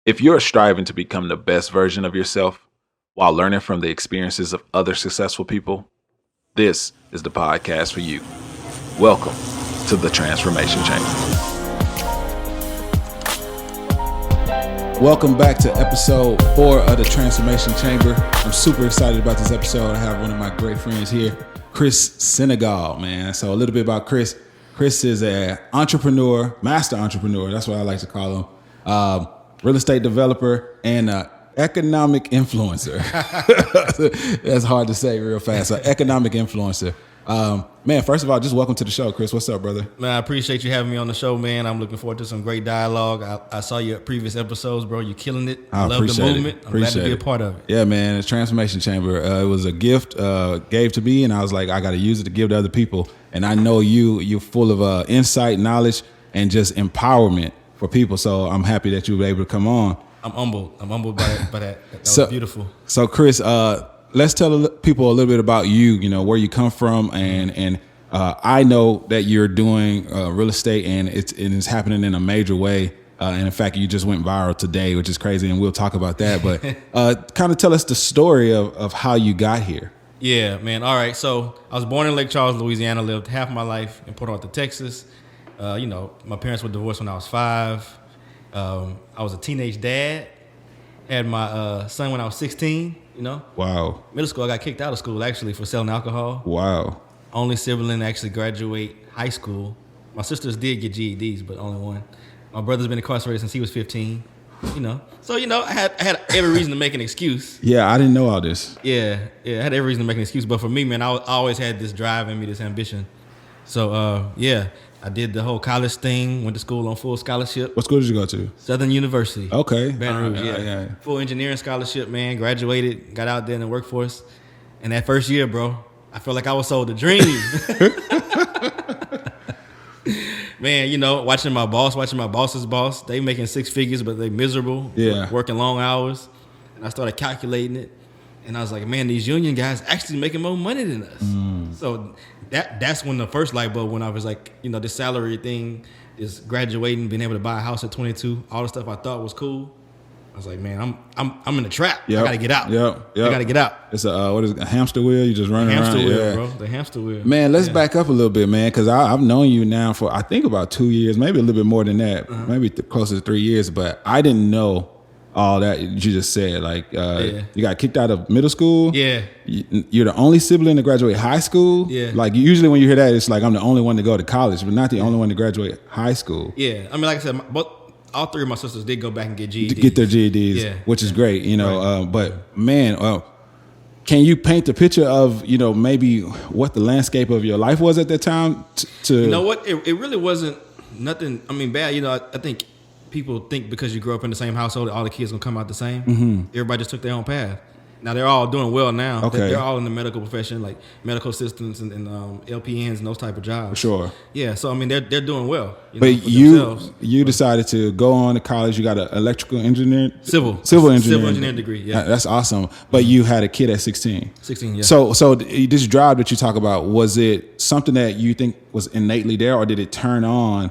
If you're striving to become the best version of yourself while learning from the experiences of other successful people, this is the podcast for you. Welcome to the Transformation Chamber. Welcome back to episode 4 of the Transformation Chamber. I'm super excited about this episode. I have one of my great friends here, Chris Senegal, man. So a little bit about Chris. Chris is an entrepreneur, master entrepreneur. That's what I like to call him. Real estate developer and economic influencer. That's hard to say real fast. So economic influencer. Man, first of all, just welcome to the show, Chris. What's up, brother? Man, I appreciate you having me on the show, man. I'm looking forward to some great dialogue. I saw your previous episodes, bro. You're killing it. I love the movement. I'm glad to be a part of it. Yeah, man. The Transformation Chamber. It was a gift gave to me, and I was like, I got to use it to give to other people. And I know you're full of insight, knowledge, and just empowerment for people. So I'm happy that you were able to come on. I'm humbled. I'm humbled by that. That was beautiful. So, Chris, let's tell people a little bit about you, where you come from. And I know that you're doing real estate and it's happening in a major way. And in fact, you just went viral today, which is crazy. And we'll talk about that. But kind of tell us the story of how you got here. Yeah, man. All right. So I was born in Lake Charles, Louisiana, lived half my life in Port Arthur, Texas. My parents were divorced when I was 5. I was a teenage dad. Had my son when I was 16, Wow. Middle school, I got kicked out of school, actually, for selling alcohol. Wow. Only sibling to actually graduate high school. My sisters did get GEDs, but only one. My brother's been incarcerated since he was 15, So, I had every reason to make an excuse. Yeah, I didn't know all this. Yeah, I had every reason to make an excuse. But for me, man, I always had this drive in me, this ambition. So, I did the whole college thing, went to school on full scholarship. What school did you go to? Southern University. Okay. Baton Rouge, yeah. Full engineering scholarship, man. Graduated, got out there in the workforce. And that first year, bro, I felt like I was sold a dream. Man, watching my boss's boss, they making 6 figures, but they miserable. Yeah. Working long hours. And I started calculating it. And I was like, man, these union guys actually making more money than us. So that's when the first light bulb went off. Is like, this salary thing, is graduating, being able to buy a house at 22, all the stuff I thought was cool. I was like, man, I'm in the trap. Yep. I gotta get out. Yep. I gotta get out. It's a hamster wheel. You just running around. Hamster wheel, yeah. bro. The hamster wheel. Man, let's back up a little bit, man, because I've known you now for I think about 2 years, maybe a little bit more than that, maybe closer to 3 years. But I didn't know all that you just said. Like, you got kicked out of middle school. Yeah. You're the only sibling to graduate high school. Yeah. Like, usually when you hear that, it's like I'm the only one to go to college, but not the only one to graduate high school. Yeah. I mean, like I said, all 3 of my sisters did go back and get GEDs. Get their GEDs, which is great, Right. But, man, can you paint the picture of, maybe what the landscape of your life was at that time? You know what? It really wasn't nothing, bad. I think people think because you grew up in the same household that all the kids gonna come out the same. Mm-hmm. Everybody just took their own path. Now they're all doing well now. Okay. They're all in the medical profession, like medical assistants and LPNs and those type of jobs. Sure. Yeah. So they're doing well. But you decided to go on to college. You got an electrical engineering, civil engineering degree. Yeah. That's awesome. But you had a kid at 16. 16. Yeah. So this drive that you talk about, was it something that you think was innately there, or did it turn on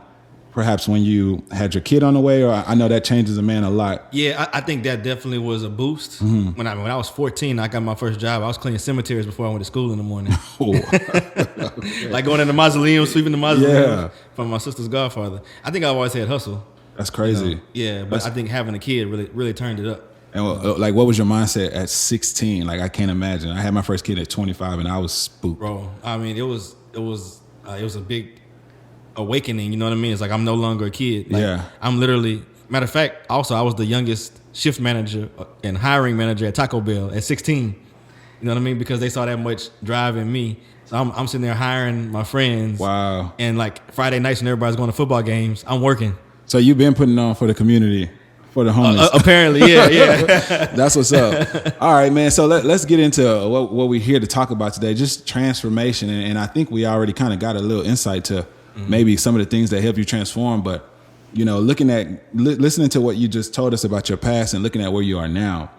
perhaps when you had your kid on the way? Or I know that changes a man a lot. Yeah, I think that definitely was a boost. Mm-hmm. When I was 14, I got my first job. I was cleaning cemeteries before I went to school in the morning. Okay. Like going in the mausoleum, sweeping the mausoleum from my sister's godfather. I think I always had hustle. That's crazy. Yeah, but I think having a kid really turned it up. And like, what was your mindset at 16? Like, I can't imagine. I had my first kid at 25, and I was spooked. Bro, it was a big awakening, you know what I mean? It's like I'm no longer a kid. Like, I'm literally, matter of fact, also I was the youngest shift manager and hiring manager at Taco Bell at 16. You know what I mean? Because they saw that much drive in me. So I'm sitting there hiring my friends. Wow. And like Friday nights when everybody's going to football games, I'm working. So you've been putting on for the community, for the homeless. Apparently, yeah. That's what's up. All right, man. So let's get into what we're here to talk about today, just transformation. And I think we already kind of got a little insight to maybe some of the things that help you transform, but listening to what you just told us about your past and looking at where you are now.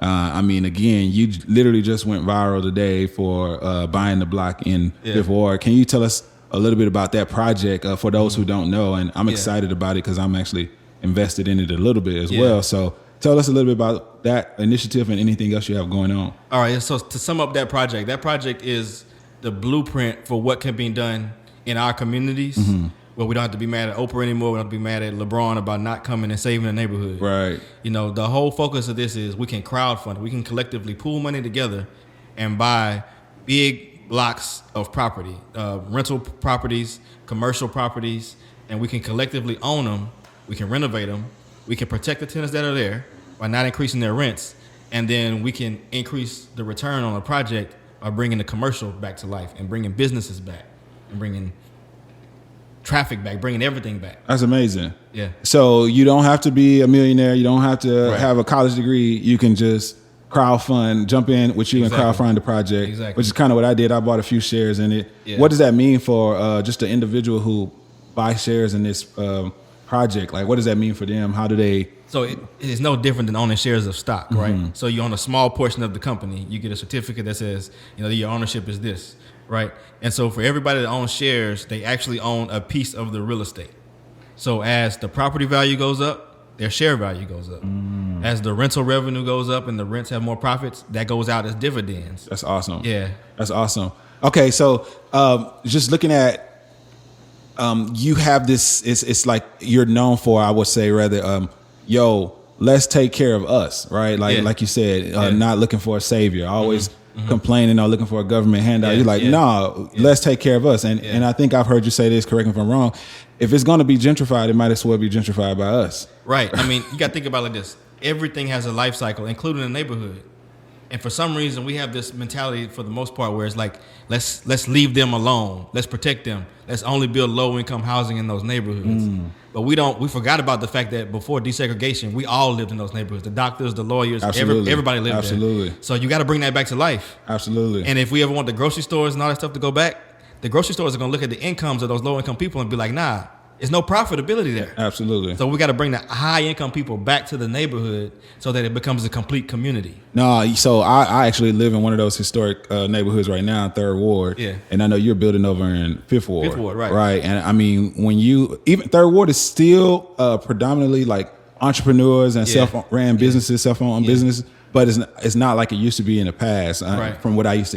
Again, you literally just went viral today for buying the block in Fifth Ward. Can you tell us a little bit about that project for those who don't know? And I'm excited about it because I'm actually invested in it a little bit as Yeah. well. So tell us a little bit about that initiative and anything else you have going on. All right. So to sum up that project is the blueprint for what can be done in our communities. Where we don't have to be mad at Oprah anymore. We don't have to be mad at LeBron about not coming and saving the neighborhood. Right. You know, the whole focus of this is we can crowdfund. We can collectively pool money together and buy big blocks of property, rental properties, commercial properties, and we can collectively own them. We can renovate them. We can protect the tenants that are there by not increasing their rents. And then we can increase the return on a project by bringing the commercial back to life and bringing businesses back and bringing traffic back, bringing everything back. That's amazing. Yeah. So you don't have to be a millionaire. You don't have to Right. have a college degree. You can just crowdfund, jump in with you Exactly. and crowdfund the project, Exactly. which is kind of what I did. I bought a few shares in it. Yeah. What does that mean for just an individual who buys shares in this project? Like, what does that mean for them? How do they? So it is no different than owning shares of stock, right? So you own a small portion of the company. You get a certificate that says, you know, your ownership is this, right? And so for everybody that owns shares, they actually own a piece of the real estate. So as the property value goes up, their share value goes up. As the rental revenue goes up and the rents have more profits, that goes out as dividends. That's awesome. Yeah. That's awesome. Okay, so just looking at you have this. It's like you're known for. I would say rather. Let's take care of us, right? Like you said, not looking for a savior, always complaining or looking for a government handout. Yeah, You're like, yeah. no, let's take care of us. And I think I've heard you say this, correct me if I'm wrong. If it's going to be gentrified, it might as well be gentrified by us. Right. I mean, you got to think about it like this. Everything has a life cycle, including the neighborhood. And for some reason, we have this mentality for the most part where it's like, let's leave them alone. Let's protect them. Let's only build low-income housing in those neighborhoods. But we forgot about the fact that before desegregation, we all lived in those neighborhoods. The doctors, the lawyers, everybody lived Absolutely. there. So you got to bring that back to life. Absolutely. And if we ever want the grocery stores and all that stuff to go back, the grocery stores are going to look at the incomes of those low-income people and be like, nah, there's no profitability there. Absolutely. So we got to bring the high-income people back to the neighborhood so that it becomes a complete community. No, so I actually live in one of those historic neighborhoods right now, 3rd Ward. Yeah. And I know you're building over in 5th Ward. 5th Ward, right. Right. And I mean, even 3rd Ward is still predominantly like entrepreneurs and Yeah. self-ran businesses, self-owned businesses. But it's not like it used to be in the past. Right. From what I hear.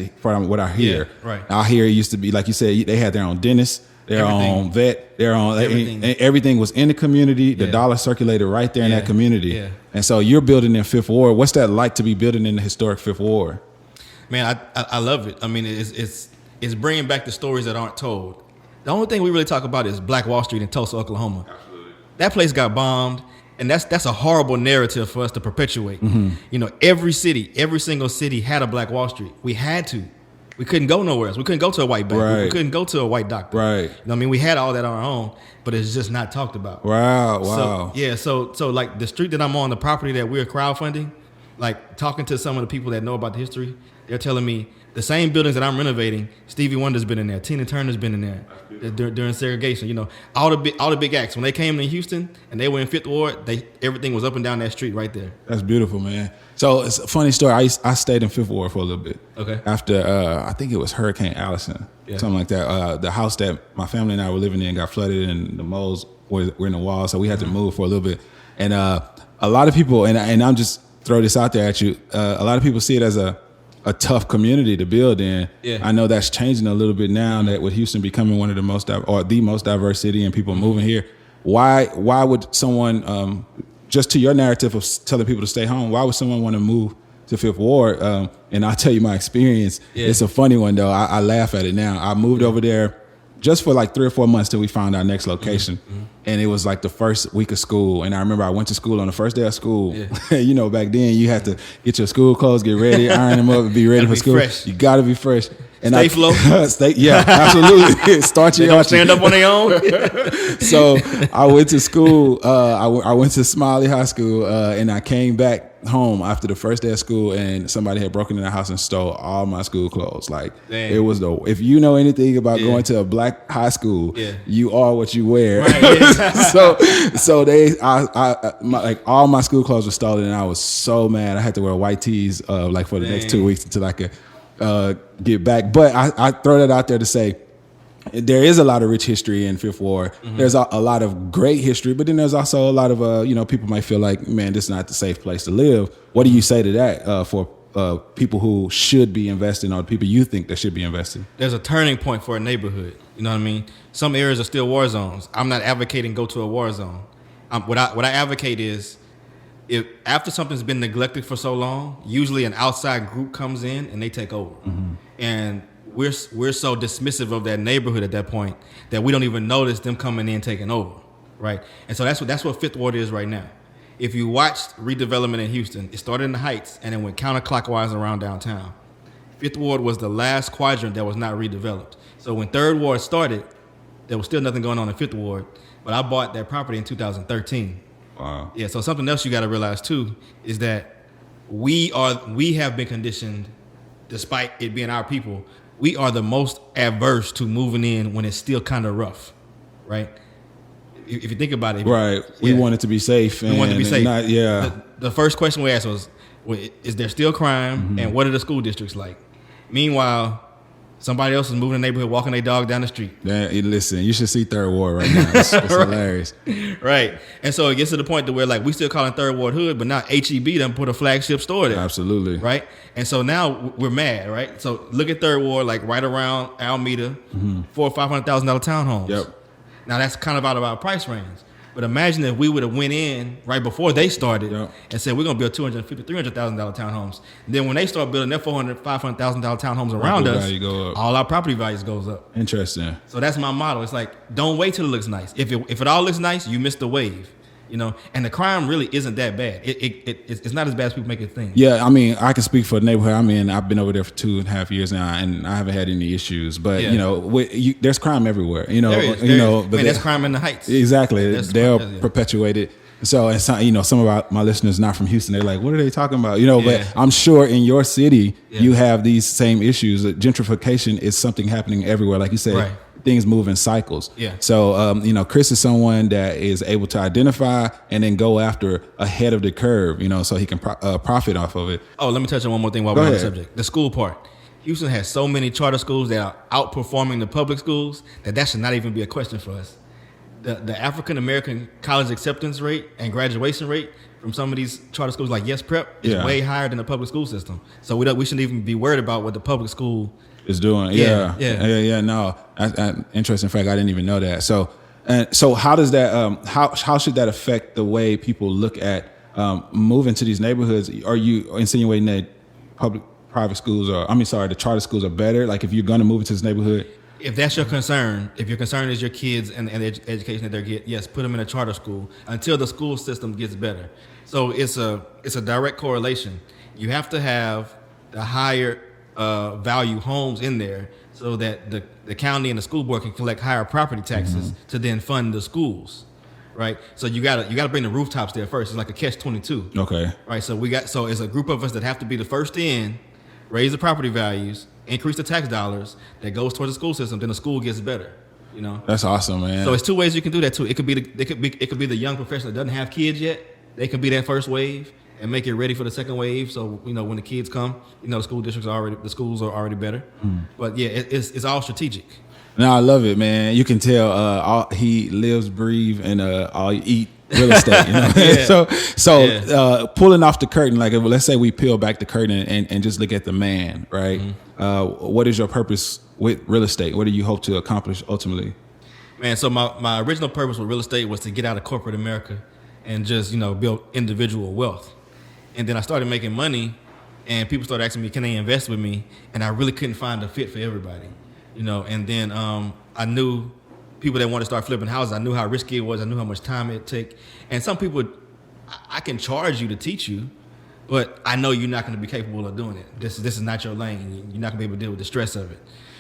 Yeah, right. I hear it used to be, like you said, they had their own dentist, their Everything. own vet, their own Everything. everything was in the community. The Yeah. dollar circulated right there in Yeah. that community. Yeah. And so you're building in 5th Ward. What's that like to be building in the historic 5th Ward? Man, I love it. I mean, it's bringing back the stories that aren't told. The only thing we really talk about is Black Wall Street in Tulsa, Oklahoma. Absolutely. That place got bombed, and that's a horrible narrative for us to perpetuate. You know, every single city had a Black Wall Street. We had to. We couldn't go nowhere else. We couldn't go to a white bank. Right. We couldn't go to a white doctor. Right. You know what I mean? We had all that on our own, but it's just not talked about. Wow. So like the street that I'm on, the property that we're crowdfunding, like talking to some of the people that know about the history, they're telling me the same buildings that I'm renovating, Stevie Wonder's been in there, Tina Turner's been in there during segregation. You know, all the big acts when they came to Houston and they were in 5th Ward, everything was up and down that street right there. That's beautiful, man. So it's a funny story. I stayed in 5th Ward for a little bit. Okay. After I think it was Hurricane Allison, something like that. The house that my family and I were living in got flooded, and the moles were in the wall, so we had to move for a little bit. And a lot of people, and I'm just throw this out there at you. A lot of people see it as a tough community to build in. Yeah. I know that's changing a little bit now that with Houston becoming one of the most the most diverse city and people moving here. Why would someone just to your narrative of telling people to stay home? Why would someone want to move to 5th Ward? And I'll tell you my experience. Yeah. It's a funny one though. I laugh at it now. I moved over there just for like 3 or 4 months till we found our next location. And it was like the first week of school. And I remember I went to school on the first day of school. Yeah. You know, back then you had to get your school clothes, get ready, iron them up, and be ready for Gotta be school. fresh. You got to be fresh. And Stay flow. Yeah, absolutely. Start They your don't stand up on their own. So I went to school. I went to Smiley High School, and I came back home after the first day of school, and somebody had broken in the house and stole all my school clothes. Like Dang. it was if you know anything about Yeah. going to a black high school, Yeah. you are what you wear. Right, yeah. so like all my school clothes were stolen, and I was so mad. I had to wear white tees like for the next Dang. 2 weeks until I could get back. But I throw that out there to say, there is a lot of rich history in Fifth Ward. There's a lot of great history, but then there's also a lot of, people might feel like, man, this is not the safe place to live. What do you say to that for people who should be investing, or people you think that should be investing? There's a turning point for a neighborhood. You know what I mean? Some areas are still war zones. I'm not advocating go to a war zone. What I advocate is, if after something's been neglected for so long, usually an outside group comes in and they take over. And we're so dismissive of that neighborhood at that point that we don't even notice them coming in taking over, right? And so that's what Fifth Ward is right now. If you watched redevelopment in Houston, it started in the Heights and it went counterclockwise around downtown. Fifth Ward was the last quadrant that was not redeveloped. So when Third Ward started, there was still nothing going on in Fifth Ward, but I bought that property in 2013. Wow. Yeah, so something else you got to realize too is that we have been conditioned, despite it being our people, we are the most adverse to moving in when it's still kind of rough, right? If you think about it, right? We want it to be safe. We want it to be safe. Not, yeah. The first question we asked was, is there still crime, and what are the school districts like? Meanwhile, somebody else is moving in the neighborhood, walking their dog down the street. Listen, you should see Third Ward right now. It's right. hilarious. Right. And so it gets to the point to where, like, we still calling Third Ward hood, but now HEB done put a flagship store there. Absolutely. Right. And so now we're mad, right? So look at Third Ward, like right around Alameda, $400,000 or $500,000 townhomes. Yep. Now that's kind of out of our price range. But imagine if we would have went in right before they started and said, we're going to build $250,000, $300,000 townhomes. And then when they start building their $400,000, $500,000 townhomes around us, all our property values goes up. Interesting. So that's my motto. It's like, don't wait till it looks nice. If it all looks nice, you missed the wave. And the crime really isn't that bad. It's not as bad as people make it think. Yeah, I mean, I can speak for the neighborhood. I mean, I've been over there for 2.5 years now, and I haven't had any issues. But there's crime everywhere. But there's crime in the Heights. Exactly, they'll perpetuate it. So, and some of my listeners not from Houston, they're like, "What are they talking about?" But I'm sure in your city you have these same issues. Gentrification is something happening everywhere, like you said. Right. Things move in cycles. Yeah. So, Chris is someone that is able to identify and then go after ahead of the curve, so he can profit off of it. Oh, let me touch on one more thing while we're on the subject. The school part. Houston has so many charter schools that are outperforming the public schools that should not even be a question for us. The African American college acceptance rate and graduation rate from some of these charter schools like Yes Prep is way higher than the public school system. So we shouldn't even be worried about what the public school is doing. Yeah. No, interesting fact. I didn't even know that. So how does that? How should that affect the way people look at moving to these neighborhoods? Are you insinuating that private schools the charter schools are better? Like if you're going to move into this neighborhood. If that's your concern, if your concern is your kids and the education that they get, yes, put them in a charter school until the school system gets better. So it's a direct correlation. You have to have the higher value homes in there so that the county and the school board can collect higher property taxes to then fund the schools, right? So you gotta bring the rooftops there first. It's like a catch-22. Okay. Right. So it's a group of us that have to be the first in, raise the property values, increase the tax dollars that goes towards the school system. Then the school gets better. That's awesome, man. So it's two ways you can do that too. It could be the young professional that doesn't have kids yet. They can be that first wave and make it ready for the second wave. So when the kids come, the schools are already better. But yeah, it's all strategic. No, I love it, man. You can tell he lives, breathe, and all eat real estate. So pulling off the curtain, like let's say we peel back the curtain and just look at the man, right? What is your purpose with real estate? What do you hope to accomplish ultimately? Man, so my original purpose with real estate was to get out of corporate America and just build individual wealth. And then I started making money, and people started asking me, can they invest with me? And I really couldn't find a fit for everybody, And then I knew people that wanted to start flipping houses. I knew how risky it was. I knew how much time it'd take. And some people, I can charge you to teach you, but I know you're not going to be capable of doing it. This is not your lane. You're not going to be able to deal with the stress of it.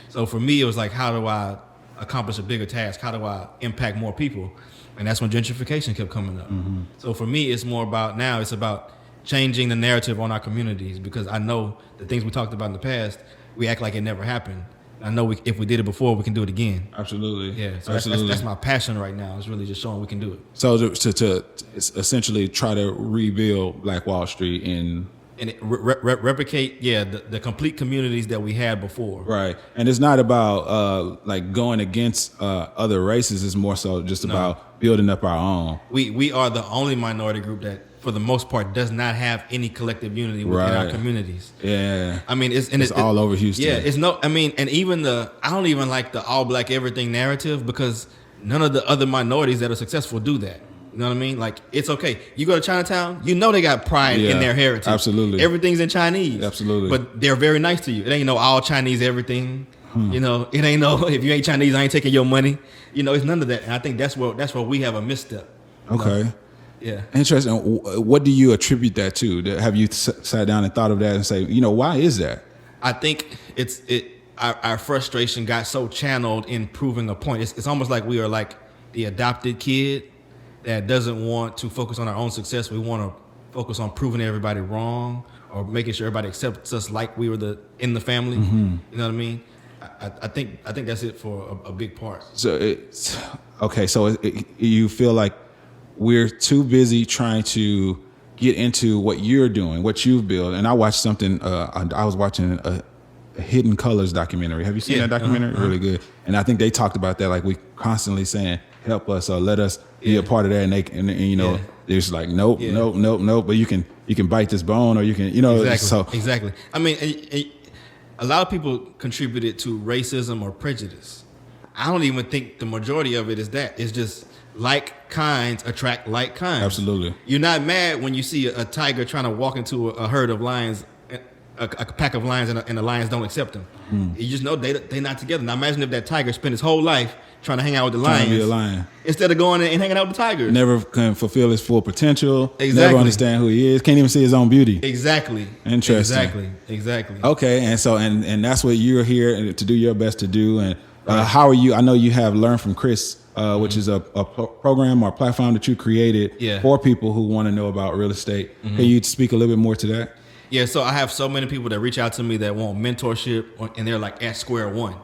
So for me, it was like, how do I accomplish a bigger task? How do I impact more people? And that's when gentrification kept coming up. So for me, it's about changing the narrative on our communities, because I know the things we talked about in the past, we act like it never happened. I know if we did it before, we can do it again. Absolutely. Yeah. So that's my passion right now. It's really just showing we can do it. So to essentially try to rebuild Black Wall Street in and replicate the complete communities that we had before. Right. And it's not about like going against other races. It's more so just about building up our own. We are the only minority group that, for the most part, does not have any collective unity within our communities. Yeah. I mean, it's all over Houston. Yeah, and even I don't even like the all black everything narrative, because none of the other minorities that are successful do that. You know what I mean? Like, it's okay. You go to Chinatown, you know they got pride in their heritage. Absolutely. Everything's in Chinese. Absolutely. But they're very nice to you. It ain't no all Chinese everything. You know, it ain't no, if you ain't Chinese, I ain't taking your money. You know, it's none of that. And I think that's where we have a misstep. Okay. Yeah. Interesting. What do you attribute that to? Have you sat down and thought of that and say, why is that? I think our frustration got so channeled in proving a point. It's almost like we are like the adopted kid that doesn't want to focus on our own success. We want to focus on proving everybody wrong, or making sure everybody accepts us like we were in the family. Mm-hmm. You know what I mean? I think that's it for a big part. So it's okay. So you feel like we're too busy trying to get into what you're doing, what you've built. And I watched something. I was watching a Hidden Colors documentary. Have you seen that documentary? Really good. And I think they talked about that. Like, we constantly saying, "Help us," or "Let us be a part of that." And they're just like, "Nope, nope." But you can bite this bone, or you can, Exactly. Exactly. I mean, a lot of people contributed to racism or prejudice. I don't even think the majority of it is that. It's just like kinds attract like kinds. Absolutely. You're not mad when you see a tiger trying to walk into a herd of lions, a pack of lions, and the lions don't accept him. You just know they're not together. Now imagine if that tiger spent his whole life trying to hang out with the lions. Trying to be a lion. Instead of going and hanging out with the tigers. Never can fulfill his full potential. Exactly. Never understand who he is. Can't even see his own beauty. Exactly. Interesting. Exactly. Okay, and so and that's what you're here to do your best to do. And how are you? I know you have Learn from Chris, which is a program or platform that you created for people who want to know about real estate. Can you speak a little bit more to that? Yeah, so I have so many people that reach out to me that want mentorship, and they're like at square one.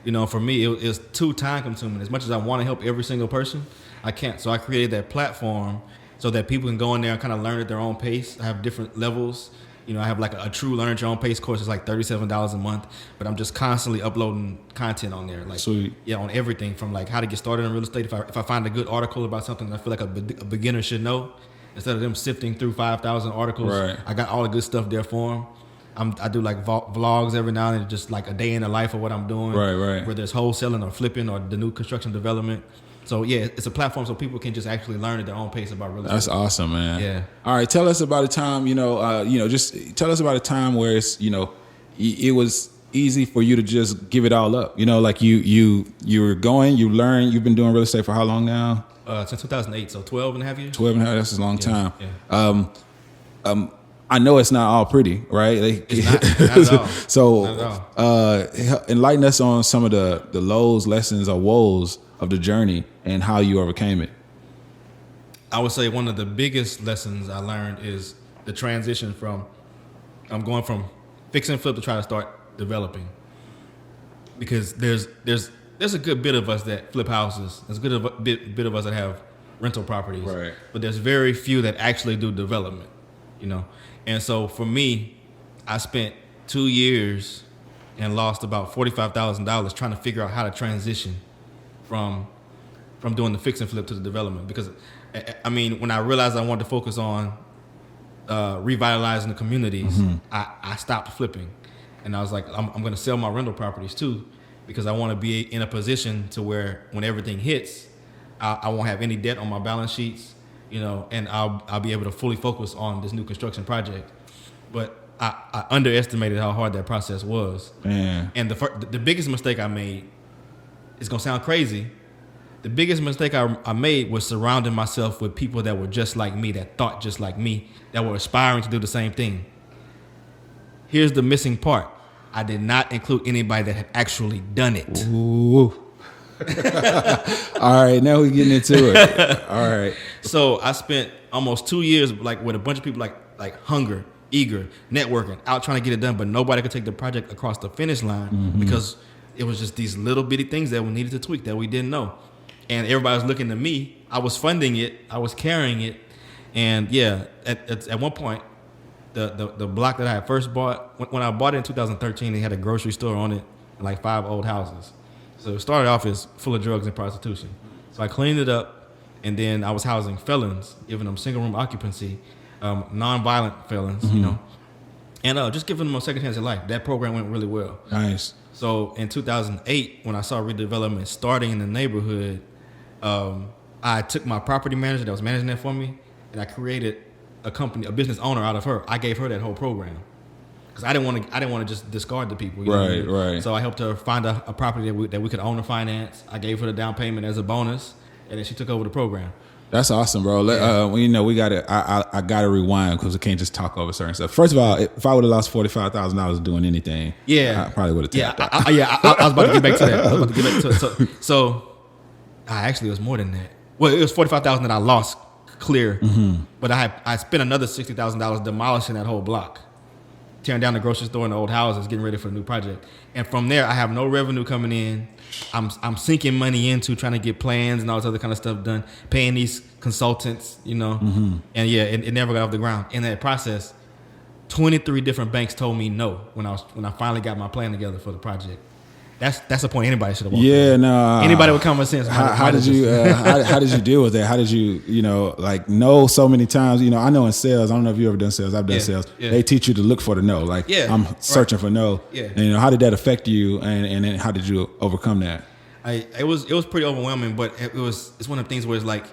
You know, for me, it's too time consuming. As much as I want to help every single person, I can't. So I created that platform so that people can go in there and kind of learn at their own pace. I have different levels. You know, I have like a true learn at your own pace course. It's like $37 a month, but I'm just constantly uploading content on there. Like, sweet. Yeah, on everything from like how to get started in real estate. If I find a good article about something that I feel like a beginner should know, instead of them sifting through 5,000 articles, I got all the good stuff there for them. I do like vlogs every now and then, just like a day in the life of what I'm doing. Right. Whether it's wholesaling or flipping or the new construction development. So yeah, it's a platform so people can just actually learn at their own pace about real estate. That's awesome, man. Yeah. All right, tell us about a time. Just tell us about a time where it's it was easy for you to just give it all up. Like you were going, you learned. You've been doing real estate for how long now? Since 2008, so 12 and a half years. 12 and a half. That's a long time. Yeah. I know it's not all pretty, right? It's not at all. So, not at all. Enlighten us on some of the lows, lessons, or woes of the journey and how you overcame it. I would say one of the biggest lessons I learned is the transition from I'm going from fix and flip to try to start developing. Because there's a good bit of us that flip houses. There's a good bit of us that have rental properties. Right. But there's very few that actually do development. And so for me, I spent 2 years and lost about $45,000 trying to figure out how to transition from doing the fix and flip to the development. Because I mean, when I realized I wanted to focus on revitalizing the communities, I stopped flipping, and I was like, I'm going to sell my rental properties too, because I want to be in a position to where when everything hits, I won't have any debt on my balance sheets. And I'll be able to fully focus on this new construction project. But I underestimated how hard that process was. Man. And the biggest mistake I made, it's gonna sound crazy, the biggest mistake I made was surrounding myself with people that were just like me, that thought just like me, that were aspiring to do the same thing. Here's the missing part. I did not include anybody that had actually done it. Ooh. All right, now we're getting into it. All right. So I spent almost 2 years like with a bunch of people like hunger, eager, networking, out trying to get it done, but nobody could take the project across the finish line because it was just these little bitty things that we needed to tweak that we didn't know. And everybody was looking to me. I was funding it. I was carrying it. And yeah, at one point, the block that I had first bought, when I bought it in 2013, it had a grocery store on it and like 5 old houses. So it started off as full of drugs and prostitution. So I cleaned it up, and then I was housing felons, giving them single room occupancy, non-violent felons, you know, and just giving them a second chance at life. That program went really well. Nice. So in 2008, when I saw redevelopment starting in the neighborhood, I took my property manager that was managing that for me, and I created a company, a business owner out of her. I gave her that whole program because I didn't want to just discard the people. You know what I mean? Right. So I helped her find a property that we could own or finance. I gave her the down payment as a bonus, and then she took over the program. That's awesome, bro. We gotta. I gotta rewind because I can't just talk over certain stuff. First of all, if I would have lost $45,000 doing anything, I probably would have tapped out. I was about to get back to that. So actually, it was more than that. Well, it was $45,000 that I lost clear, but I spent another $60,000 demolishing that whole block, tearing down the grocery store and the old houses, getting ready for the new project. And from there, I have no revenue coming in. I'm sinking money into trying to get plans and all this other kind of stuff done, paying these consultants, you know, and it never got off the ground. In that process, 23 different banks told me no when I finally got my plan together for the project. That's the point anybody should have walked through. No. Anybody with common sense. How did you how did you deal with that? How did you no so many times? I know in sales, I don't know if you ever done sales. I've done sales. Yeah. They teach you to look for the no. I'm searching for no. Yeah. And how did that affect you? And then how did you overcome that? It was pretty overwhelming, but it's one of the things where it's like,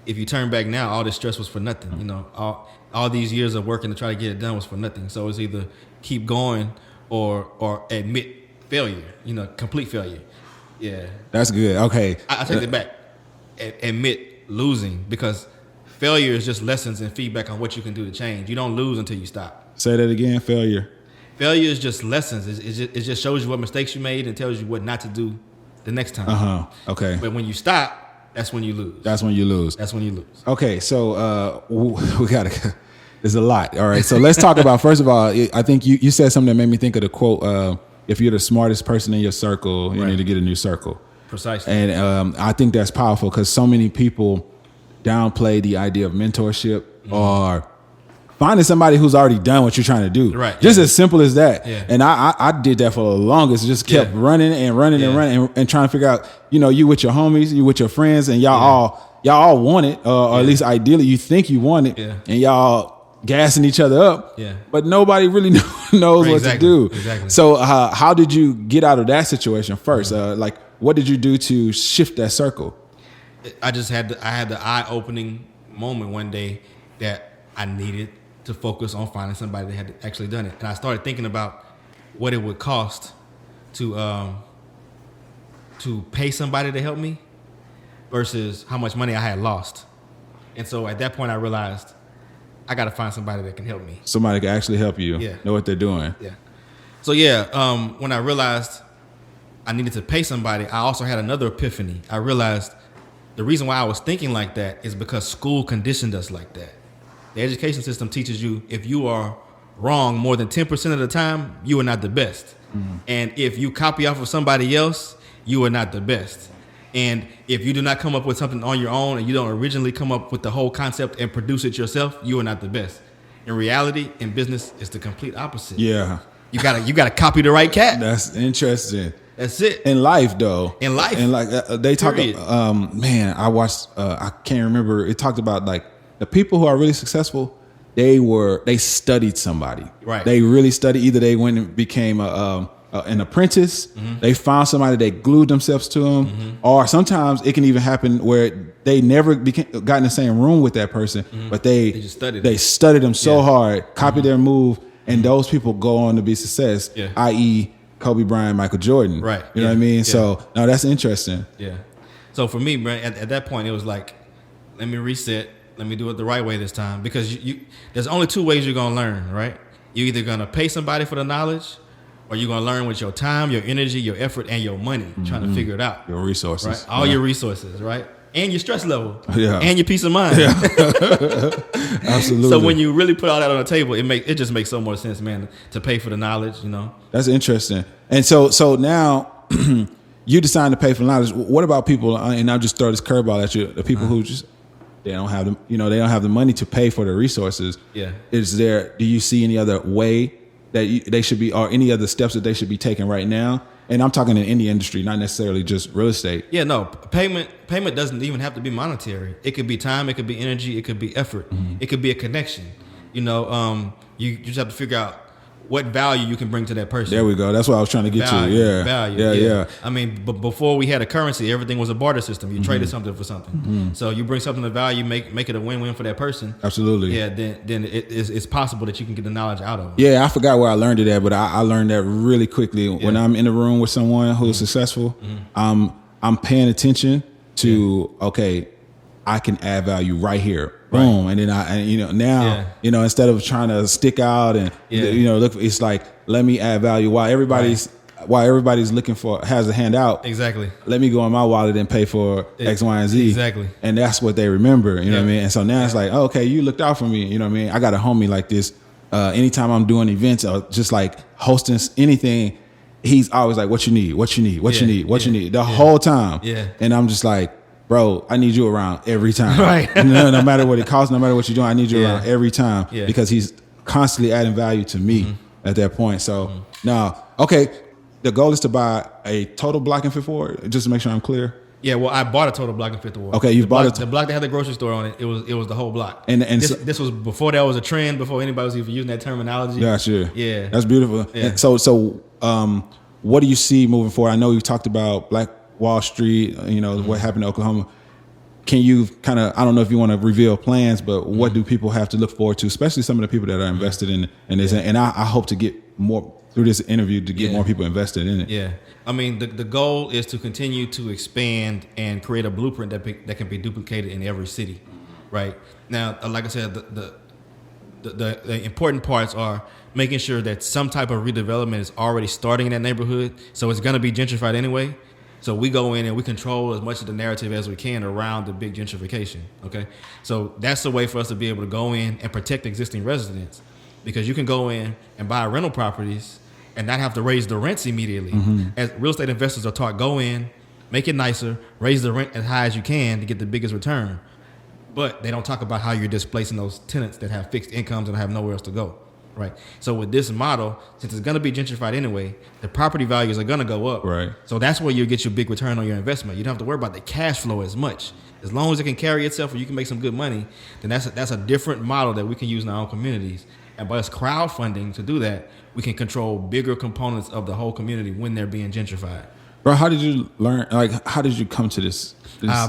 if you turn back now, all this stress was for nothing. All these years of working to try to get it done was for nothing. So it's either keep going or admit failure, complete failure. Yeah. That's good. Okay. I take it back. Admit losing, because failure is just lessons and feedback on what you can do to change. You don't lose until you stop. Say that again, failure. Failure is just lessons. It just shows you what mistakes you made and tells you what not to do the next time. Okay. But when you stop, that's when you lose. That's when you lose. Okay, so we got to... There's a lot. All right, so let's talk about, first of all, I think you said something that made me think of the quote, if you're the smartest person in your circle, you need to get a new circle. Precisely. And I think that's powerful because so many people downplay the idea of mentorship or finding somebody who's already done what you're trying to do. Right. Just as simple as that. Yeah. And I did that for the longest. Just kept running and running and trying to figure out, you with your homies, you with your friends, and y'all all want it, or at least ideally you think you want it, and y'all gassing each other up, but nobody really knows what to do. Exactly. So how did you get out of that situation first? What did you do to shift that circle? I had the eye-opening moment one day that I needed to focus on finding somebody that had actually done it. And I started thinking about what it would cost to pay somebody to help me versus how much money I had lost. And so at that point I realized I got to find somebody that can help me. Somebody can actually help you, know what they're doing. Yeah. So when I realized I needed to pay somebody, I also had another epiphany. I realized the reason why I was thinking like that is because school conditioned us like that. The education system teaches you if you are wrong more than 10% of the time, you are not the best. And if you copy off of somebody else, you are not the best. And if you do not come up with something on your own and you don't originally come up with the whole concept and produce it yourself, you are not the best. In reality, in business, it's the complete opposite. Yeah. You gotta copy the right cat. That's interesting. That's it. In life, though. In life. And they talk, I watched, I can't remember. It talked about the people who are really successful, they studied somebody. Right. They really studied. Either they went and became an apprentice, they found somebody that glued themselves to them, or sometimes it can even happen where they never got in the same room with that person, but they just studied them so hard, copied their move, and those people go on to be success, i.e. Kobe Bryant, Michael Jordan. Right. You know what I mean? Yeah. So, no, that's interesting. Yeah. So for me, Brent, at that point, it was like, let me reset. Let me do it the right way this time. Because there's only two ways you're going to learn, right? You're either going to pay somebody for the knowledge, or you're going to learn with your time, your energy, your effort, and your money, trying to figure it out. Your resources. Right? All your resources, right? And your stress level. Yeah. And your peace of mind. Yeah. Absolutely. So when you really put all that on the table, it just makes so much sense, man, to pay for the knowledge, That's interesting. And so now you decide to pay for knowledge. What about people, and I'll just throw this curveball at you, the people who just they don't have the, they don't have the money to pay for the resources. Yeah. Do you see any other way that they should be, or any other steps that they should be taking right now? And I'm talking in any industry, not necessarily just real estate. Yeah, no, payment doesn't even have to be monetary. It could be time, it could be energy, it could be effort, it could be a connection. You just have to figure out what value you can bring to that person. There we go. That's what I was trying to get to. Yeah. Value. Yeah. I mean, but before we had a currency, everything was a barter system. You traded something for something. So you bring something of value, make it a win-win for that person. Absolutely. Yeah. Then it's possible that you can get the knowledge out of it. Yeah, I forgot where I learned it at, but I learned that really quickly. Yeah. When I'm in the room with someone who's successful, I'm paying attention to okay, I can add value right here. Boom. Right. And then now, instead of trying to stick out and, look, it's like, let me add value while everybody's looking has a handout. Exactly. Let me go in my wallet and pay for X, Y, and Z. Exactly. And that's what they remember. You know what I mean? And so now it's like, oh, okay, you looked out for me. You know what I mean? I got a homie like this. Anytime I'm doing events or just like hosting anything, he's always like, what you need, what you need, what you need, what you need the whole time. Yeah. And I'm just like, bro, I need you around every time. Right. No matter what it costs, no matter what you're doing, I need you around every time because he's constantly adding value to me at that point. So now, okay, the goal is to buy a total block in Fifth Ward, just to make sure I'm clear. Yeah, well, I bought a total block in Fifth Ward. Okay, you bought the block that had the grocery store on it. It was the whole block. And this was before that was a trend. Before anybody was even using that terminology. Gotcha. Yeah, that's beautiful. Yeah. And so, what do you see moving forward? I know you talked about Black Wall Street. What happened to Oklahoma. Can you kind of, I don't know if you want to reveal plans, but what do people have to look forward to, especially some of the people that are invested in this? And I hope to get more through this interview to get more people invested in it. Yeah. I mean, the goal is to continue to expand and create a blueprint that can be duplicated in every city, right? Now, like I said, the important parts are making sure that some type of redevelopment is already starting in that neighborhood. So it's going to be gentrified anyway. So we go in and we control as much of the narrative as we can around the big gentrification, okay? So that's the way for us to be able to go in and protect existing residents, because you can go in and buy rental properties and not have to raise the rents immediately. As real estate investors are taught, go in, make it nicer, raise the rent as high as you can to get the biggest return. But they don't talk about how you're displacing those tenants that have fixed incomes and have nowhere else to go. Right. So with this model, since it's going to be gentrified anyway, the property values are going to go up. Right. So that's where you get your big return on your investment. You don't have to worry about the cash flow as much. As long as it can carry itself or you can make some good money, then that's a different model that we can use in our own communities. And by us crowdfunding to do that, we can control bigger components of the whole community when they're being gentrified. Bro, how did you learn? Like, how did you come to this?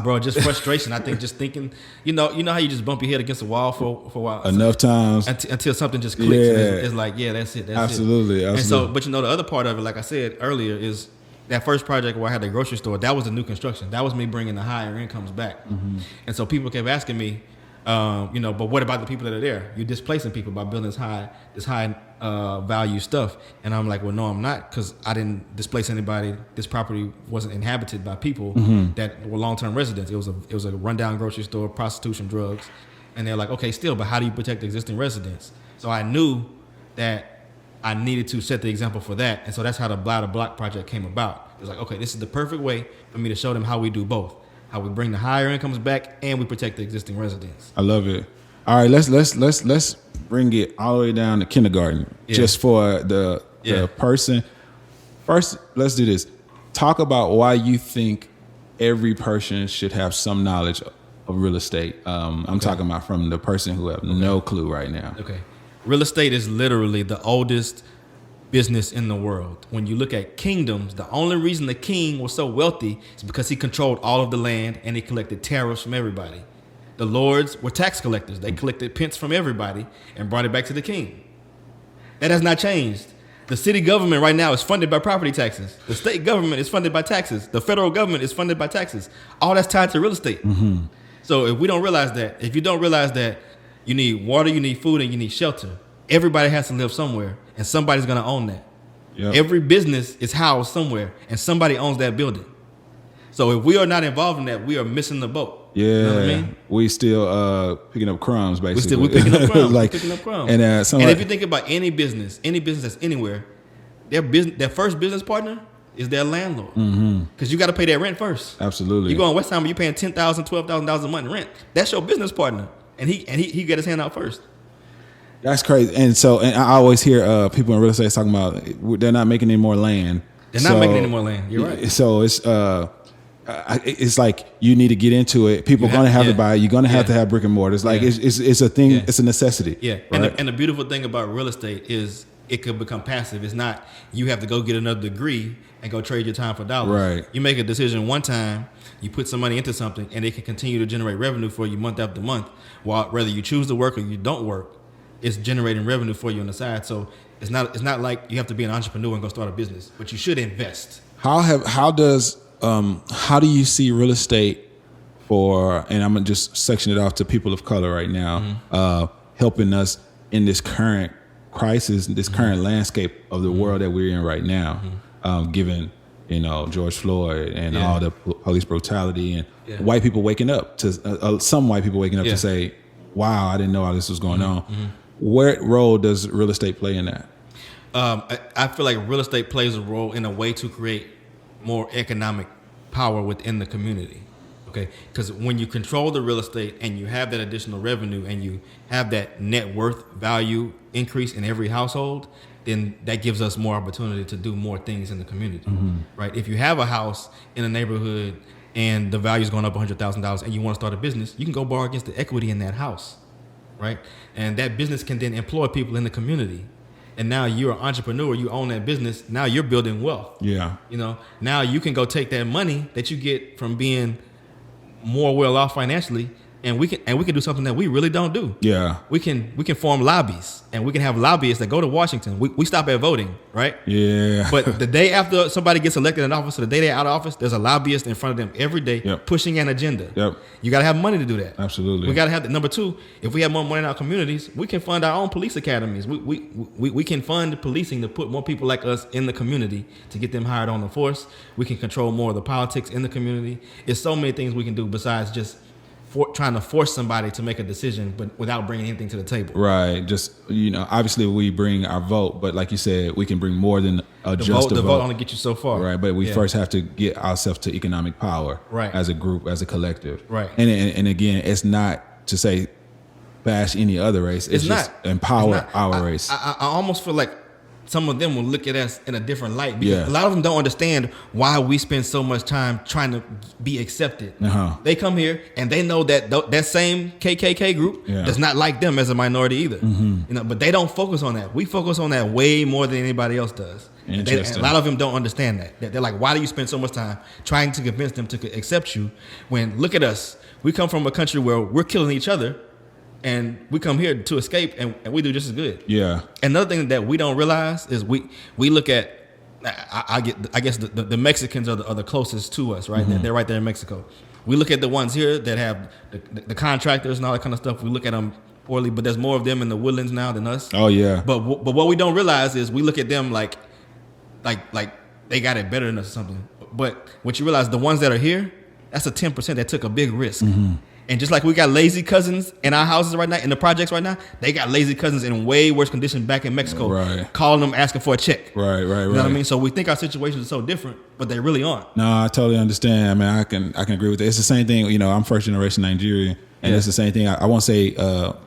Bro, just frustration. I think just thinking, you know how you just bump your head against the wall for a while. Enough times. Until something just clicks. Yeah. And it's like, yeah, that's it. Absolutely. And so, but the other part of it, like I said earlier, is that first project where I had the grocery store, that was the new construction. That was me bringing the higher incomes back. And so people kept asking me, but what about the people that are there? You're displacing people by building this high value stuff. And I'm like, well, no, I'm not, because I didn't displace anybody. This property wasn't inhabited by people that were long-term residents. It was a rundown grocery store, prostitution, drugs. And they're like, okay, still, but how do you protect the existing residents? So I knew that I needed to set the example for that. And so that's how the Dada Block project came about. It was like, okay, this is the perfect way for me to show them how we do both. How we bring the higher incomes back and we protect the existing residents. I love it. All right, let's bring it all the way down to kindergarten, just for the person. First, let's do this. Talk about why you think every person should have some knowledge of real estate. I'm talking about from the person who have no clue right now. Okay, real estate is literally the oldest business in the world. When you look at kingdoms, the only reason the king was so wealthy is because he controlled all of the land and he collected tariffs from everybody. The lords were tax collectors. They collected pence from everybody and brought it back to the king. That has not changed. The city government right now is funded by property taxes. The state government is funded by taxes. The federal government is funded by taxes. All that's tied to real estate. So if you don't realize that you need water, you need food, and you need shelter, everybody has to live somewhere, and somebody's going to own that. Yep. Every business is housed somewhere, and somebody owns that building. So if we are not involved in that, we are missing the boat. Yeah, you know what I mean? We still picking up crumbs, basically. We're picking up crumbs. Like, picking up crumbs. And if you think about any business that's anywhere, their first business partner is their landlord. Because you got to pay that rent first. Absolutely. You go on West Ham, you paying $10,000, $12,000 a month in rent. That's your business partner, and he get his hand out first. That's crazy. And I always hear people in real estate talking about they're not making any more land. They're not making any more land. You're right. So it's like you need to get into it. People are going to have to buy it. You're going to have to have brick and mortar. It's like it's a thing. It's a necessity. Yeah. Right? And the beautiful thing about real estate is it could become passive. It's not you have to go get another degree and go trade your time for dollars. Right. You make a decision one time, you put some money into something, and it can continue to generate revenue for you month after month. While whether you choose to work or you don't work, it's generating revenue for you on the side. So it's not like you have to be an entrepreneur and go start a business, but you should invest. How do you see real estate and I'm gonna just section it off to people of color right now, helping us in this current crisis, this current landscape of the world that we're in right now, given George Floyd and all the police brutality and white people waking up to some white people waking up to say, wow, I didn't know all this was going on. What role does real estate play in that? I feel like real estate plays a role in a way to create more economic power within the community. Okay, because when you control the real estate and you have that additional revenue and you have that net worth value increase in every household, then that gives us more opportunity to do more things in the community, right? If you have a house in a neighborhood and the value's going up $100,000 and you want to start a business, you can go borrow against the equity in that house, right? And that business can then employ people in the community. And now you're an entrepreneur, you own that business, now you're building wealth. Yeah. Now you can go take that money that you get from being more well off financially, and we can do something that we really don't do. Yeah. We can form lobbies, and we can have lobbyists that go to Washington. We stop at voting, right? Yeah. But the day after somebody gets elected in office, or the day they're out of office, there's a lobbyist in front of them every day pushing an agenda. Yep. You got to have money to do that. Absolutely. We got to have that. Number two, if we have more money in our communities, we can fund our own police academies. We can fund policing to put more people like us in the community to get them hired on the force. We can control more of the politics in the community. There's so many things we can do besides just trying to force somebody to make a decision, but without bringing anything to the table. Right. Just, obviously we bring our vote, but like you said, we can bring more than just a vote. The vote only get you so far. Right. But we first have to get ourselves to economic power. Right. As a group, as a collective. Right. And again, it's not to say bash any other race. It's just not. Empower our race. I almost feel like some of them will look at us in a different light because a lot of them don't understand why we spend so much time trying to be accepted. They come here and they know that that same KKK group does not like them as a minority either. But they don't focus on that. We focus on that way more than anybody else does. And a lot of them don't understand that. They're like, why do you spend so much time trying to convince them to accept you when, look at us, we come from a country where we're killing each other. And we come here to escape, and we do just as good. Yeah. Another thing that we don't realize is we look at, I guess the Mexicans are the closest to us, right? They're right there in Mexico. We look at the ones here that have the contractors and all that kind of stuff. We look at them poorly, but there's more of them in the woodlands now than us. Oh yeah. But what we don't realize is we look at them like they got it better than us or something. But what you realize, the ones that are here, that's a 10% that took a big risk. And just like we got lazy cousins in our houses right now, in the projects right now, they got lazy cousins in way worse condition back in Mexico, calling them asking for a check. Right. You know what I mean? So we think our situations are so different, but they really aren't. No, I totally understand. I mean, I can agree with that. It's the same thing. I'm first generation Nigerian, and it's the same thing. I won't say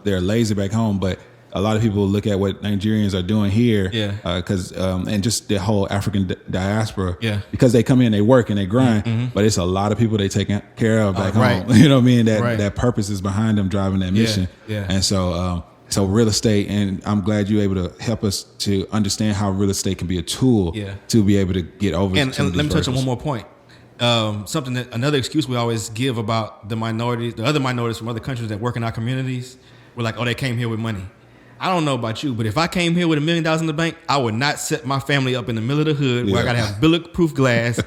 they're lazy back home, but a lot of people look at what Nigerians are doing here, because and just the whole African diaspora, because they come in, they work and they grind, but it's a lot of people they take care of back home. You know what I mean? That purpose is behind them driving that mission. And so real estate, and I'm glad you're able to help us to understand how real estate can be a tool to be able to get over. And let me touch on one more point. Another excuse we always give about the other minorities from other countries that work in our communities, we're like, oh, they came here with money. I don't know about you, but if I came here with $1 million in the bank, I would not set my family up in the middle of the hood where I gotta have bulletproof glass,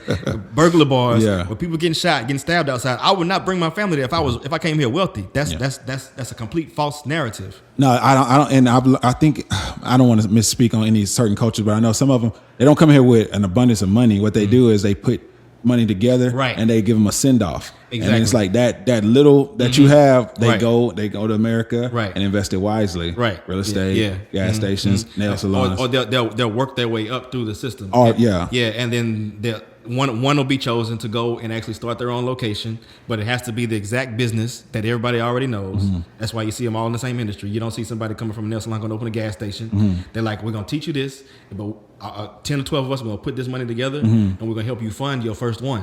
burglar bars, where people getting shot, getting stabbed outside. I would not bring my family there if I came here wealthy. That's a complete false narrative. No, I don't, and I think I don't want to misspeak on any certain cultures, but I know some of them, they don't come here with an abundance of money. What they do is they put money together, Right. and they give them a send off. Exactly. And it's like that little that you have, they Right. go to America, Right. and invest it wisely. Right. Real estate, Yeah. gas stations, nail salons. Or they'll work their way up through the system. Oh, And- yeah. Yeah, and then one will be chosen to go and actually start their own location, but it has to be the exact business that everybody already knows. That's why you see them all in the same industry. You don't see somebody coming from a nail salon going to open a gas station. They're like, we're going to teach you this, but 10 or 12 of us are going to put this money together, and we're going to help you fund your first one.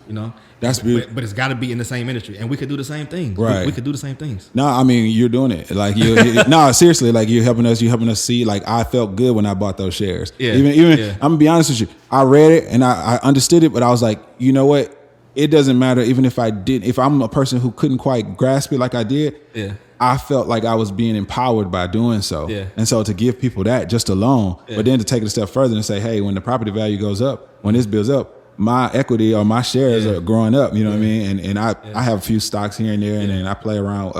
You know, That's beautiful. but it's got to be in the same industry, and we could do the same thing. Right. We could do the same things. No, I mean, you're doing it. Like no, seriously, like you're helping us see. Like I felt good when I bought those shares. Yeah. Even Yeah. I'm gonna be honest with you. I read it and I understood it, but I was like, you know what? It doesn't matter even if I'm a person who couldn't quite grasp it like I did. Yeah. I felt like I was being empowered by doing so. Yeah. And so to give people that just alone, Yeah. but then to take it a step further and say, hey, when the property value goes up, when this builds up, my equity or my shares are growing up, you know what I mean? And I have a few stocks here and there, and then I play around.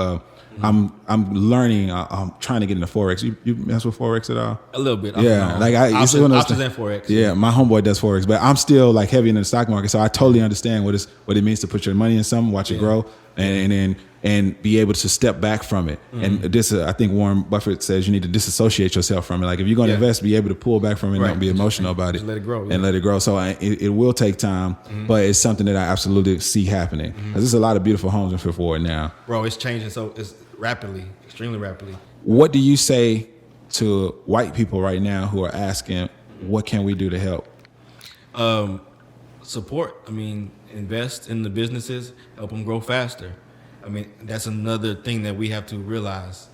I'm learning. I'm trying to get into Forex. You mess with Forex at all? A little bit. Yeah, like it's one of those options things- and Forex. Yeah, my homeboy does Forex, but I'm still like heavy into the stock market, so I totally understand what it means to put your money in something, watch it grow, and be able to step back from it. And this, I think Warren Buffett says you need to disassociate yourself from it. Like if you're going to invest, be able to pull back from it and Right. not be emotional about it. Just let it grow, And let it grow. So it will take time, but it's something that I absolutely see happening. 'Cause there's a lot of beautiful homes in Fifth Ward now. Bro, it's changing it's rapidly, extremely rapidly. What do you say to white people right now who are asking, what can we do to help? Support. I mean, invest in the businesses, help them grow faster. I mean, that's another thing that we have to realize.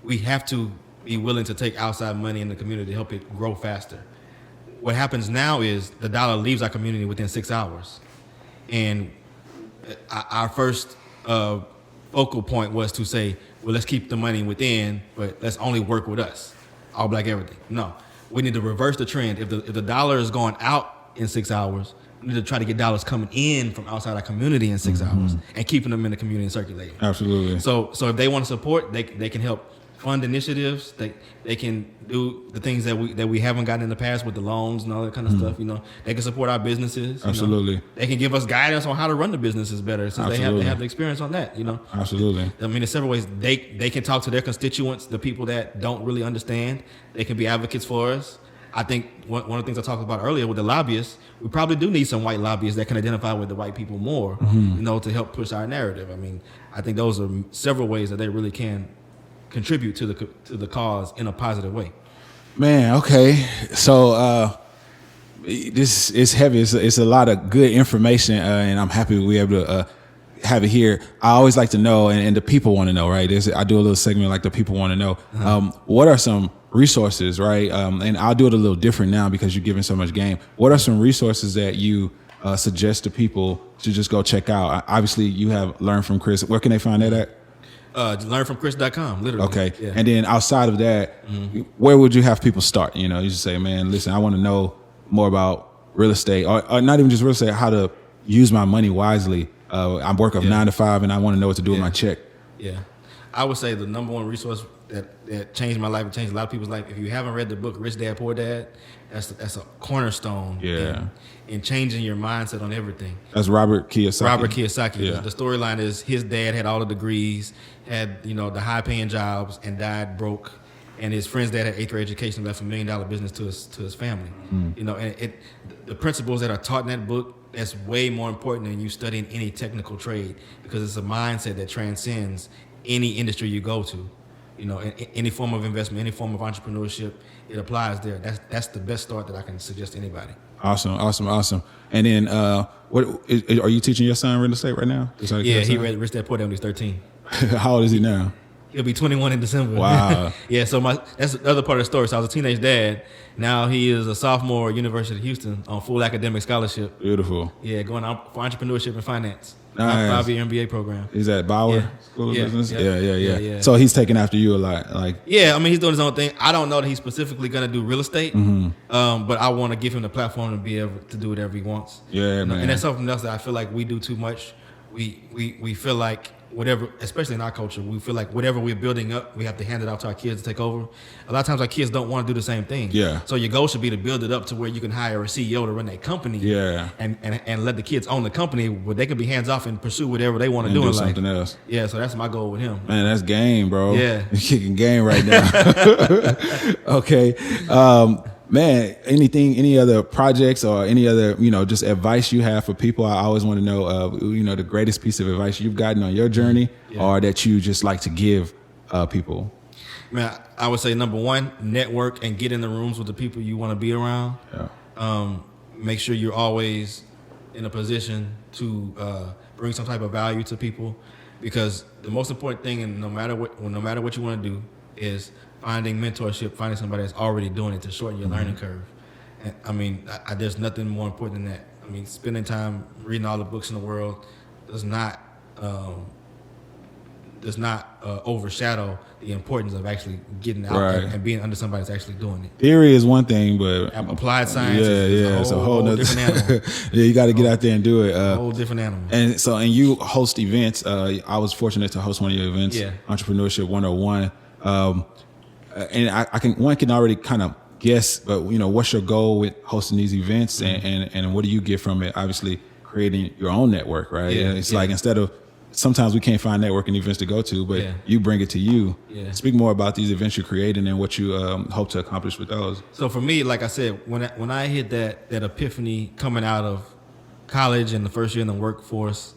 We have to be willing to take outside money in the community to help it grow faster. What happens now is the dollar leaves our community within 6 hours. And our first focal point was to say, well, let's keep the money within, but let's only work with us. All black everything. No, we need to reverse the trend. If the dollar is going out in 6 hours, we need to try to get dollars coming in from outside our community in 6 hours and keeping them in the community and circulating. Absolutely. So if they want to support, they can help fund initiatives. They can do the things that we haven't gotten in the past with the loans and all that kind of stuff. You know, they can support our businesses. Absolutely. You know. They can give us guidance on how to run the businesses better since they Absolutely. have the experience on that. You know. Absolutely. I mean, in several ways, they can talk to their constituents, the people that don't really understand. They can be advocates for us. I think one of the things I talked about earlier with the lobbyists, we probably do need some white lobbyists that can identify with the white people more, you know, to help push our narrative. I mean, I think those are several ways that they really can contribute to the cause in a positive way. Man, okay. So this is heavy. It's a lot of good information, and I'm happy we're able to have it here. I always like to know, and the people want to know, right? I do a little segment like the people want to know. What are some resources, right? And I'll do it a little different now because you're giving so much game. What are some resources that you suggest to people to just go check out? Obviously, you have Learn from Chris. Where can they find that at? Learnfromchris.com, literally. Okay. Yeah. And then outside of that, where would you have people start? You know, you just say, man, listen, I want to know more about real estate, or not even just real estate, how to use my money wisely. I work a 9 to 5 and I want to know what to do with my check. Yeah. I would say the number one resource that changed my life and changed a lot of people's life. If you haven't read the book Rich Dad Poor Dad, that's a cornerstone in changing your mindset on everything. That's Robert Kiyosaki. Yeah. The storyline is his dad had all the degrees, had the high paying jobs, and died broke. And his friend's dad had 8th grade education, left $1 million business to his family. You know, and the principles that are taught in that book, that's way more important than you studying any technical trade, because it's a mindset that transcends any industry you go to. You know, any form of investment, any form of entrepreneurship, it applies there. That's the best start that I can suggest to anybody. Awesome. And then, what are you teaching your son real estate right now? Yeah, he read Rich Dad Poor Dad when he was 13. How old is he now? He'll be 21 in December. Wow. Yeah, so that's the other part of the story. So I was a teenage dad. Now he is a sophomore at University of Houston on full academic scholarship. Beautiful. Yeah, going out for entrepreneurship and finance. Nice. 5-year MBA program. He's at Bauer Yeah. School of Yeah. Business? Yeah. Yeah. So he's taking after you a lot. Like, Yeah, I mean, he's doing his own thing. I don't know that he's specifically going to do real estate, but I want to give him the platform to be able to do whatever he wants. Yeah, You know, man. and that's something else that I feel like we do too much. We feel like whatever, especially in our culture, we feel like whatever we're building up, we have to hand it off to our kids to take over. A lot of times our kids don't want to do the same thing. Yeah. So your goal should be to build it up to where you can hire a CEO to run that company. Yeah. And let the kids own the company where they can be hands off and pursue whatever they want to do in life. Something else. Yeah, so that's my goal with him. Man, that's game, bro. Yeah. You're kicking game right now. Okay. Man, any other projects or any other, just advice you have for people? I always want to know, the greatest piece of advice you've gotten on your journey or that you just like to give people. Man, I would say number one, network and get in the rooms with the people you want to be around. Yeah. Make sure you're always in a position to bring some type of value to people, because the most important thing, and no matter what you want to do, is finding mentorship, finding somebody that's already doing it to shorten your learning curve. And I mean, there's nothing more important than that. I mean, spending time reading all the books in the world does not overshadow the importance of actually getting out there and being under somebody that's actually doing it. Theory is one thing, but applied science is a whole different animal. Yeah, you got to get out there and do it. A whole different animal. And you host events. I was fortunate to host one of your events, Entrepreneurship 101. And one can already kind of guess, but what's your goal with hosting these events, and what do you get from it? Obviously, creating your own network, right? Yeah, and it's like, instead of, sometimes we can't find networking events to go to, but you bring it to you. Yeah. Speak more about these events you're creating and what you hope to accomplish with those. So for me, like I said, when I hit that epiphany coming out of college and the first year in the workforce,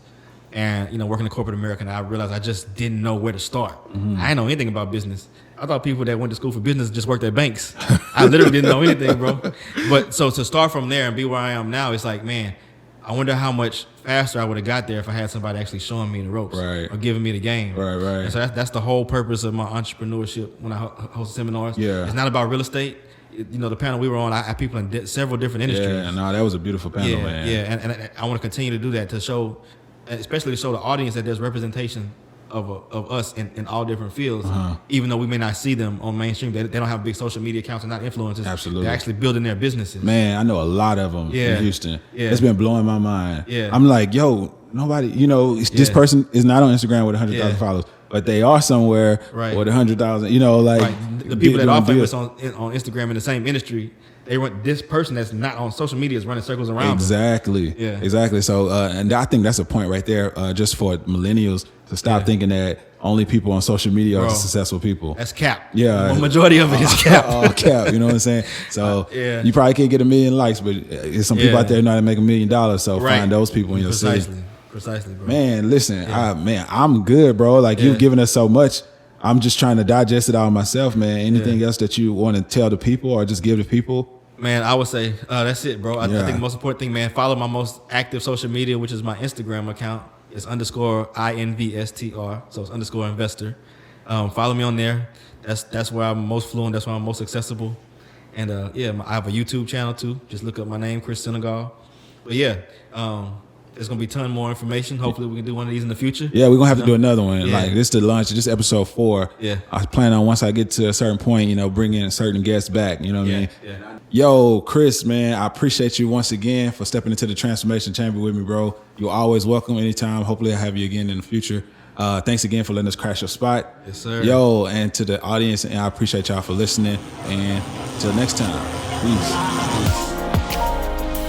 and working in corporate America, and I realized I just didn't know where to start. I didn't know anything about business. I thought people that went to school for business just worked at banks. I literally didn't know anything, bro. But so to start from there and be where I am now, it's like, man, I wonder how much faster I would have got there if I had somebody actually showing me the ropes or giving me the game. Right. And so that's the whole purpose of my entrepreneurship when I host seminars. Yeah. It's not about real estate. The panel we were on, I had people in several different industries. Yeah, no, that was a beautiful panel, man. Yeah, and I want to continue to do that, to show, especially to show the audience that there's representation of us in all different fields, even though we may not see them on mainstream. They don't have big social media accounts and not influencers. Absolutely. They're actually building their businesses. Man, I know a lot of them in Houston. Yeah. It's been blowing my mind. Yeah. I'm like, yo, nobody, this person is not on Instagram with 100,000 followers, but they are somewhere with 100,000, the people that are famous on Instagram in the same industry, they want this person that's not on social media is running circles around Exactly. them. Yeah. Exactly. So, and I think that's a point right there, just for millennials to stop thinking that only people on social media are successful people. That's cap. Yeah. The majority of it is cap. All cap, you know what I'm saying? So you probably can't get 1 million likes, but there's some people out there who know how to make $1 million. So find those people in your city. Precisely, bro. Man, listen, I'm good, bro. Like, you've given us so much. I'm just trying to digest it all myself, man. Anything else that you want to tell the people or just give the people? Man, I would say that's it, bro. I think the most important thing, man, follow my most active social media, which is my Instagram account. It's _INVSTR. So it's _investor. Follow me on there. That's where I'm most fluent. That's where I'm most accessible. And I have a YouTube channel too. Just look up my name, Chris Senegal. But there's gonna be a ton more information. Hopefully we can do one of these in the future. Yeah, we're gonna have to do another one. Like, this is the launch. This is episode 4. Yeah. I plan on, once I get to a certain point, bringing certain guests back. You know what I mean? Yeah. Yo, Chris, man, I appreciate you once again for stepping into the Transformation Chamber with me, bro. You're always welcome anytime. Hopefully I'll have you again in the future. Thanks again for letting us crash your spot. Yes, sir. Yo, and to the audience, and I appreciate y'all for listening. And until next time, peace.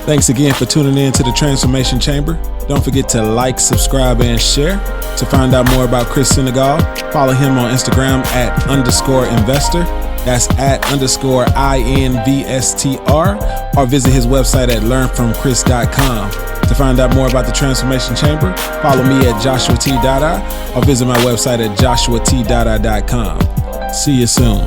Thanks again for tuning in to the Transformation Chamber. Don't forget to like, subscribe, and share. To find out more about Chris Senegal, follow him on Instagram @_investor. That's @_INVSTR, or visit his website at learnfromchris.com. To find out more about the Transformation Chamber, follow me at Joshua T. Dada, or visit my website at joshuatdada.com. See you soon.